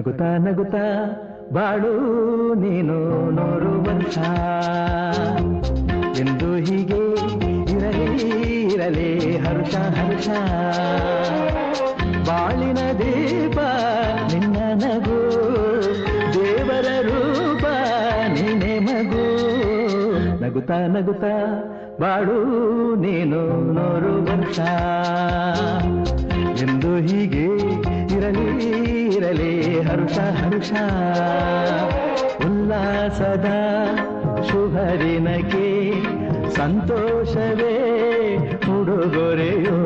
ನಗುತ್ತಾ ನಗುತ್ತಾ ಬಾಳು ನೀನು 100 ವರ್ಷ ಎಂದು ಹೀಗೆ ಇರಲಿ ಇರಲಿ ಹರ್ಷ ಹರ್ಷ ಬಾಳಿನ ದೀಪ ನಿನ್ನ ನಗು ದೇವರ ರೂಪ ನೀನೆ ಮಗು ನಗುತ್ತಾ ನಗುತ್ತಾ ಬಾಳು ನೀನು 100 ವರ್ಷ ಎಂದು ಹೀಗೆ ಇರಲಿ ಇರಲಿ ಹರ್ಷ ಹರ್ಷ ಉಲ್ಲಾಸದ ಶುಭ ದಿನಕ್ಕೆ ಸಂತೋಷವೇ ಉಡುಗೊರೆಯೋ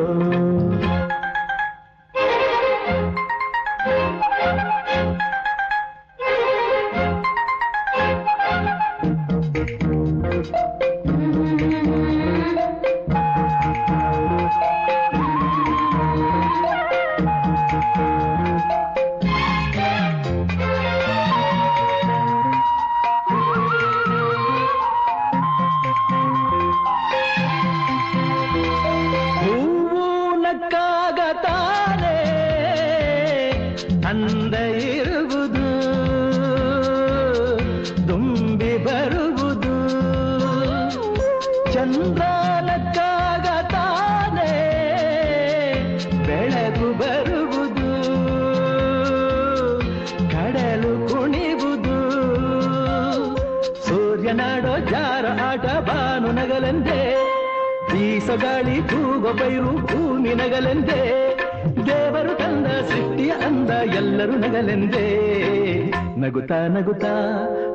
ಅಂದ ಇರುವುದು ತುಂಬಿ ಬರುವುದು ಚಂದ್ರನಕ್ಕಾಗ ತಾನೇ ಬೆಳಕು ಬರುವುದು ಕಡಲು ಕುಣಿವುದು ಸೂರ್ಯನಾಡೋ ಜಾರ ಆಟ ಬಾನು ನಗಲೆಂದೇ ಬೀಸಗಾಳಿ ತೂಗೋ ಬೈರು ಭೂಮಿ ನಗಲೆಂದೇ ದೇವರು ತಂದ ಸೃಷ್ಟಿಯ ಅಂದ ಎಲ್ಲರೂ ನಗಲೆಂದೇ ನಗುತ್ತಾ ನಗುತ್ತಾ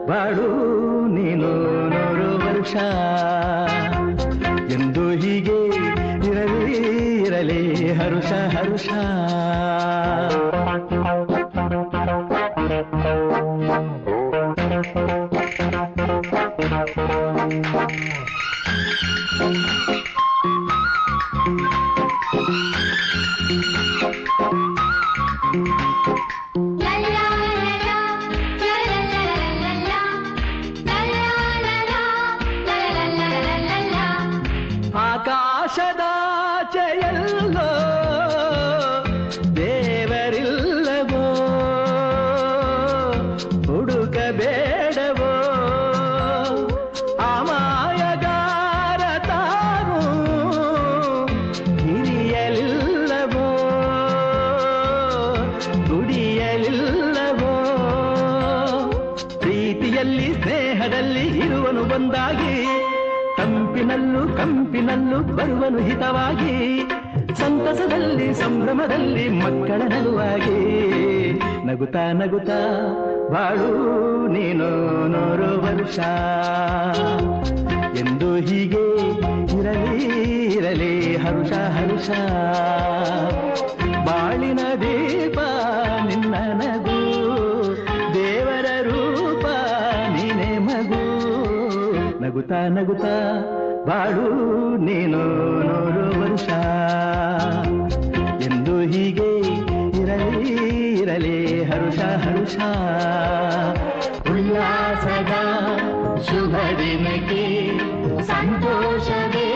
ಬಾಳು ನೀನು 100 ವರ್ಷ ಎಂದು ಹೀಗೆ ಇರಲಿ ಇರಲಿ ಹರುಷ ಹರುಷ ಆಕಾಶದಾಚೆಯಲ್ಲೋ ದೇವರಿಲ್ಲವೋ ಹುಡುಕಬೇಡವೋ ಅಮಾಯಗಾರ ತಾನು ಹಿರಿಯಲಿಲ್ಲವೋ ದುಡಿಯಲಿಲ್ಲವೋ ಪ್ರೀತಿಯಲ್ಲಿ ಸ್ನೇಹದಲ್ಲಿ ಇರುವನು ಒಂದಾಗಿ ಕಂಪಿನಲ್ಲೂ ಬರುವನು ಹಿತವಾಗಿ ಸಂತಸದಲ್ಲಿ ಸಂಭ್ರಮದಲ್ಲಿ ಮಕ್ಕಳ ನಗುವಾಗಿ ನಗುತ್ತಾ ನಗುತ್ತಾ ಬಾಳು ನೀನು 100 ವರ್ಷ ಎಂದು ಹೀಗೆ ಇರಲಿ ಇರಲಿ ಹರುಷ ಹರುಷ ಬಾಳಿನ ದೀಪ ನಿನ್ನ ನಗು ದೇವರ ರೂಪ ನೀನೆ ಮಗು ನಗುತ್ತಾ ನಗುತ್ತಾ ಬಾಳು ನೀನು 100 ವರ್ಷ ಎಂದು ಹೀಗೆ ಇರಲಿ ಇರಲಿ ಹರುಷ ಹರುಷ ಉಲ್ಲಾಸದ ಶುಭ ದಿನಕ್ಕೆ ಸಂತೋಷವೇ